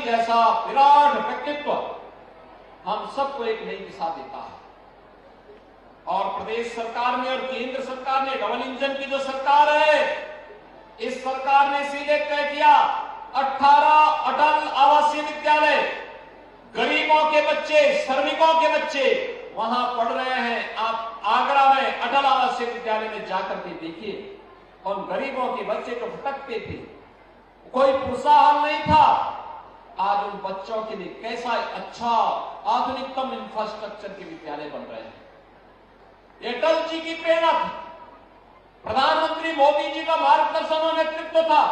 जैसा विराट व्यक्तित्व हम सबको एक नई दिशा देता है। और प्रदेश सरकार में और केंद्र सरकार ने डबल इंजन की जो सरकार है, इस सरकार ने सीधे तय किया 18 अटल आवासीय विद्यालय, गरीबों के बच्चे, श्रमिकों के बच्चे वहां पढ़ रहे हैं। आप आगरा में अटल आवासीय विद्यालय में जाकर के देखिए, उन गरीबों के बच्चे तो भटकते थे, कोई प्रोत्साहन नहीं था। आज उन बच्चों के लिए कैसा अच्छा आधुनिकतम इंफ्रास्ट्रक्चर के विद्यालय बन रहे हैं। ये अटल जी की प्रेरणा थी, प्रधानमंत्री मोदी जी का मार्गदर्शन और नेतृत्व था।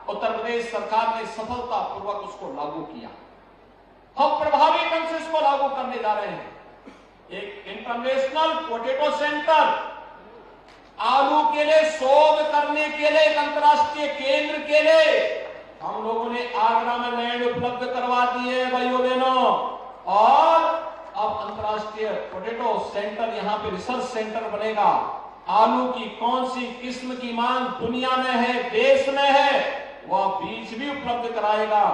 उत्तर प्रदेश सरकार ने सफलतापूर्वक उसको लागू किया। हम प्रभावी ढंग से इसको लागू करने जा रहे हैं। एक इंटरनेशनल पोटैटो सेंटर, आलू के लिए शोध करने के लिए एक अंतर्राष्ट्रीय केंद्र के लिए हम लोगों ने आगरा में लैंड उपलब्ध करवा दी है भाइयों बहनों। और अब अंतर्राष्ट्रीय पोटैटो सेंटर, यहां पे रिसर्च सेंटर बनेगा। आलू की कौन सी किस्म की मांग दुनिया में है, देश में है, वह बीज भी उपलब्ध कराएगा।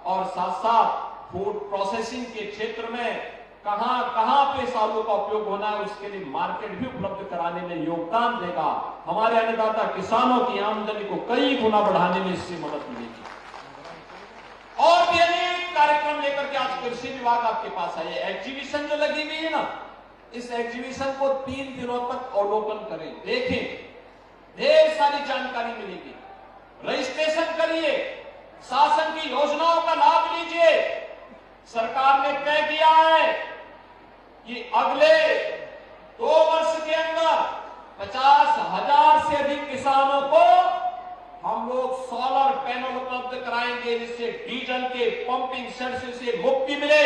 और साथ साथ फूड प्रोसेसिंग के क्षेत्र में कहां कहां पे इस आलू का उपयोग होना है, उसके लिए मार्केट भी उपलब्ध कराने में योगदान देगा। हमारे अन्नदाता किसानों की आमदनी को कई गुना बढ़ाने में इससे मदद मिलेगी। और भी अनेक कार्यक्रम लेकर के आज कृषि विभाग आपके पास है। ये एग्जीबिशन जो लगी हुई है ना, इस एग्जीबिशन को 3 दिनों तक अवलोकन करें, देखें, ढेर सारी जानकारी मिलेगी। रजिस्ट्रेशन करिए, शासन की योजनाओं का लाभ लीजिए। सरकार ने तय किया है कि अगले 2 वर्ष के अंदर 50,000 से अधिक किसानों को हम लोग सोलर पैनल उपलब्ध कराएंगे, जिससे डीजल के पंपिंग सेट से मुक्ति मिले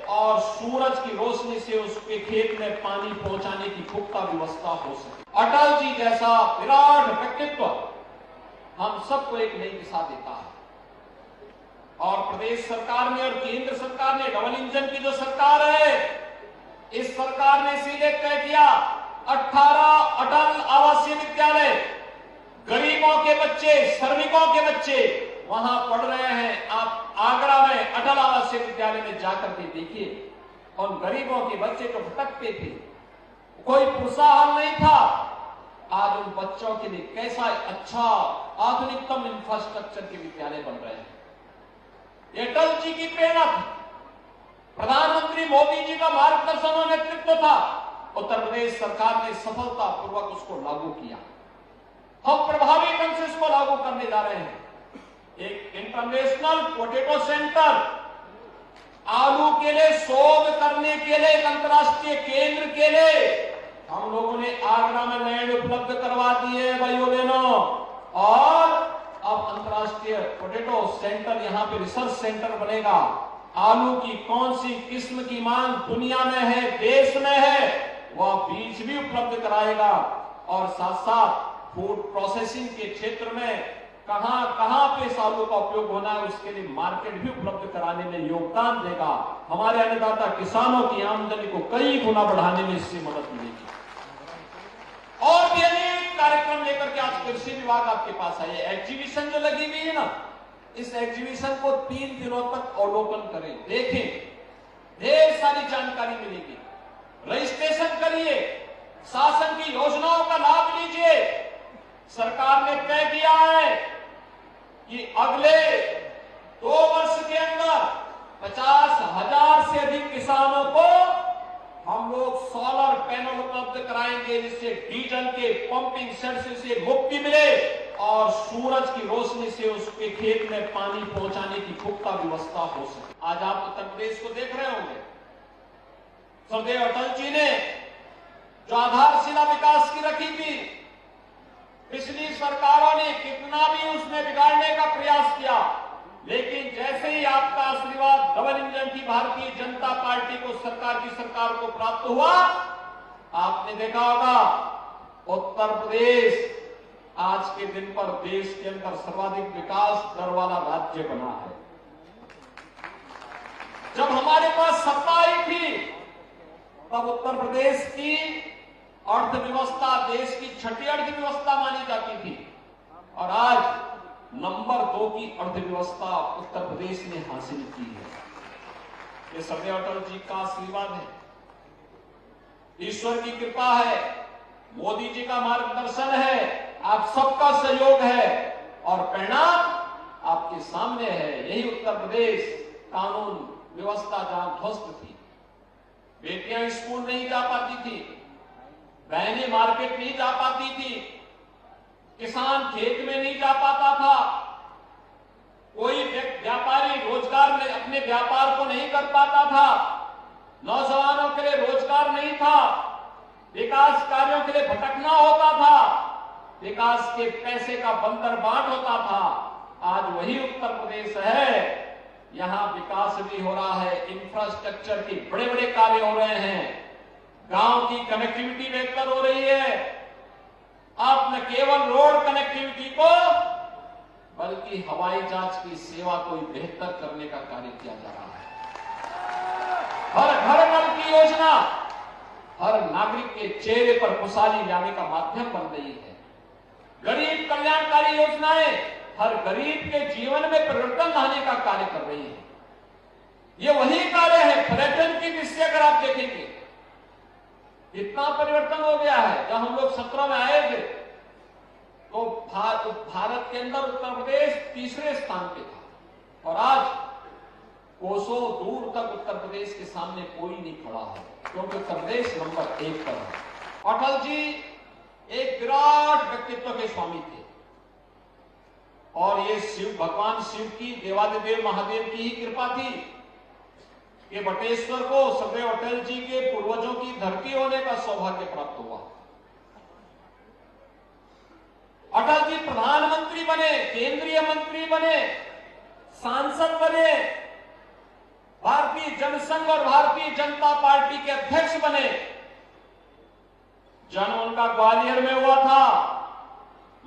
और सूरज की रोशनी से उसके खेत में पानी पहुंचाने की पुख्ता व्यवस्था हो सके। अटल जी जैसा विराट व्यक्तित्व हम सबको एक नई दिशा देता है। और प्रदेश सरकार में और केंद्र सरकार ने डबल इंजन की जो सरकार है, इस सरकार ने सीधे तय किया 18 अटल आवासीय विद्यालय, गरीबों के बच्चे, श्रमिकों के बच्चे वहां पढ़ रहे हैं। आप आगरा में अटल आवासीय विद्यालय में जाकर के देखिए, उन गरीबों के बच्चे तो भटकते थे, कोई प्रोत्साहन नहीं था। आज उन बच्चों के लिए कैसा अच्छा आधुनिकतम इंफ्रास्ट्रक्चर के विद्यालय बन रहे हैं। ये अटल जी की प्रेरणा थी, प्रधानमंत्री मोदी जी का मार्गदर्शन और नेतृत्व था। उत्तर प्रदेश सरकार ने सफलतापूर्वक उसको लागू किया। हम प्रभावी ढंग से इसको लागू करने जा रहे हैं। एक इंटरनेशनल पोटैटो सेंटर, आलू के लिए शोध करने के लिए एक अंतर्राष्ट्रीय केंद्र के लिए हम लोगों ने आगरा में लैंड उपलब्ध करवा दी है भाइयों बहनों। और अब अंतर्राष्ट्रीय पोटैटो सेंटर, यहां पे रिसर्च सेंटर बनेगा। आलू की कौन सी किस्म की मांग दुनिया में है, देश में है, वह बीज भी उपलब्ध कराएगा। और साथ साथ फूड प्रोसेसिंग के क्षेत्र में कहां कहां पे इस आलू का उपयोग होना है, उसके लिए मार्केट भी उपलब्ध कराने में योगदान देगा। हमारे अन्नदाता किसानों की आमदनी को कई गुना बढ़ाने में इससे मदद मिलेगी। और भी अनेक कार्यक्रम लेकर के आज कृषि विभाग आपके पास है। ये एग्जीबिशन जो लगी हुई है ना, इस एग्जीबिशन को 3 दिनों तक अवलोकन करें, देखें, ढेर सारी जानकारी मिलेगी। रजिस्ट्रेशन करिए, शासन की योजनाओं का लाभ लीजिए। सरकार ने तय किया है कि अगले 2 वर्ष के अंदर 50,000 से अधिक किसानों को हम लोग सोलर पैनल उपलब्ध कराएंगे, जिससे डीजल के पंपिंग सेट से मुक्ति मिले और सूरज की रोशनी से उसके खेत में पानी पहुंचाने की पुख्ता व्यवस्था हो सके। आज आप उत्तर प्रदेश को देख रहे होंगे, सरदेव अटल जी ने जो आधारशिला विकास की रखी थी, पिछली सरकारों ने कितना भी उसमें बिगाड़ने का प्रयास किया, लेकिन जैसे ही आपका आशीर्वाद डबल इंजन की भारतीय जनता पार्टी को, सरकार को प्राप्त हुआ, आपने देखा होगा उत्तर प्रदेश आज के दिन पर देश के अंदर सर्वाधिक विकास दर वाला राज्य बना है। जब हमारे पास सत्ता आई थी, तब उत्तर प्रदेश की अर्थव्यवस्था देश की 6ठी अर्थव्यवस्था मानी जाती थी। और आज नंबर 2 की अर्थव्यवस्था उत्तर प्रदेश ने हासिल की है। ये सदैव अटल जी का आशीर्वाद है, ईश्वर की कृपा है, मोदी जी का मार्गदर्शन है, आप सबका सहयोग है और परिणाम आपके सामने है। यही उत्तर प्रदेश कानून व्यवस्था जहां ध्वस्त थी, बेटियां स्कूल नहीं जा पाती थी, बहनें मार्केट नहीं जा पाती थी, किसान खेत में नहीं जा पाता था, कोई व्यापारी रोजगार में अपने व्यापार को नहीं कर पाता था, नौजवानों के लिए रोजगार नहीं था, विकास कार्यों के लिए भटकना होता था, विकास के पैसे का बंदरबाट होता था। आज वही उत्तर प्रदेश है, यहां विकास भी हो रहा है, इंफ्रास्ट्रक्चर के बड़े बड़े कार्य हो रहे हैं, गांव की कनेक्टिविटी बेहतर हो रही है। अब न केवल रोड कनेक्टिविटी को बल्कि हवाई जहाज की सेवा को बेहतर करने का कार्य किया जा रहा है। हर घर नल की योजना हर नागरिक के चेहरे पर खुशहाली लाने का माध्यम बन रही है। गरीब कल्याणकारी योजनाएं हर गरीब के जीवन में परिवर्तन लाने का कार्य कर रही है। ये वही कार्य है पर्यटन की दृष्टि अगर आप देखेंगे इतना परिवर्तन हो गया है। जब हम लोग 17 में आए थे तो भारत के अंदर उत्तर प्रदेश तीसरे स्थान पे था और आज कोसों दूर तक उत्तर प्रदेश के सामने कोई नहीं खड़ा है, क्योंकि उत्तर प्रदेश नंबर 1 पर है। अटल जी एक विराट व्यक्तित्व के स्वामी थे और ये भगवान शिव की, देवादिदेव महादेव की ही कृपा थी कि बटेश्वर को सदैव अटल जी के पूर्वजों की धरती होने का सौभाग्य प्राप्त हुआ। अटल जी प्रधानमंत्री बने, केंद्रीय मंत्री बने, सांसद बने, भारतीय जनसंघ और भारतीय जनता पार्टी के अध्यक्ष बने। जन्म उनका ग्वालियर में हुआ था,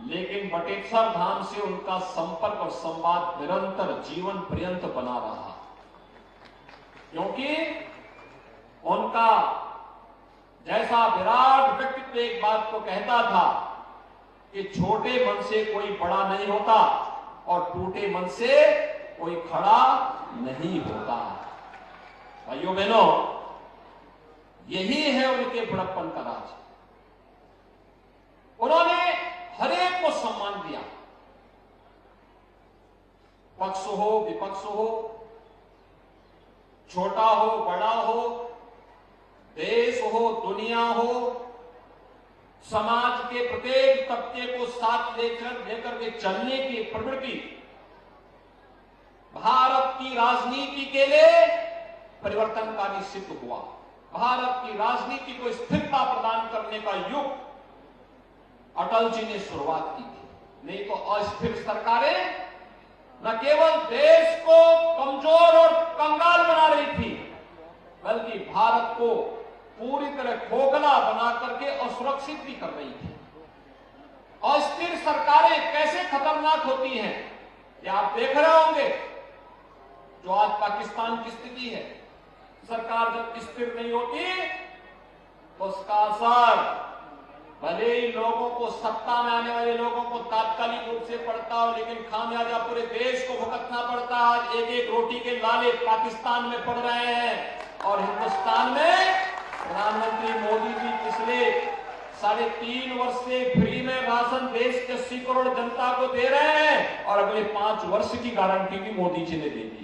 लेकिन बटेश्वर धाम से उनका संपर्क और संवाद निरंतर जीवन पर्यंत बना रहा, क्योंकि उनका जैसा विराट व्यक्तित्व एक बात को कहता था कि छोटे मन से कोई बड़ा नहीं होता और टूटे मन से कोई खड़ा नहीं होता। भाइयों बहनों, यही है उनके बड़प्पन का राज। उन्होंने हरेक को सम्मान दिया, पक्ष हो विपक्ष हो, छोटा हो बड़ा हो, देश हो दुनिया हो, समाज के प्रत्येक तबके को साथ लेकर के चलने की प्रवृत्ति भारत की राजनीति के लिए परिवर्तनकारी सिद्ध हुआ। भारत की राजनीति को स्थिरता प्रदान करने का युग अटल जी ने शुरुआत की थी। नहीं तो अस्थिर सरकारें न केवल देश को कमजोर और कंगाल बना रही थी, बल्कि भारत को पूरी तरह खोखला बना करके असुरक्षित भी कर रही थी। अस्थिर सरकारें कैसे खतरनाक होती हैं, ये आप देख रहे होंगे। जो आज पाकिस्तान की स्थिति है, सरकार जब स्थिर नहीं होती तो उसका असर भले ही लोगों को, सत्ता में आने वाले लोगों को तात्कालिक रूप से पड़ता हो, लेकिन खामियाजा पूरे देश को भुगतना पड़ता है। आज एक एक रोटी के लाले पाकिस्तान में पड़ रहे हैं और हिंदुस्तान में प्रधानमंत्री मोदी जी पिछले 3.5 वर्ष से फ्री में राशन देश के 80 करोड़ जनता को दे रहे हैं और अगले 5 वर्ष की गारंटी भी मोदी जी ने दे दी।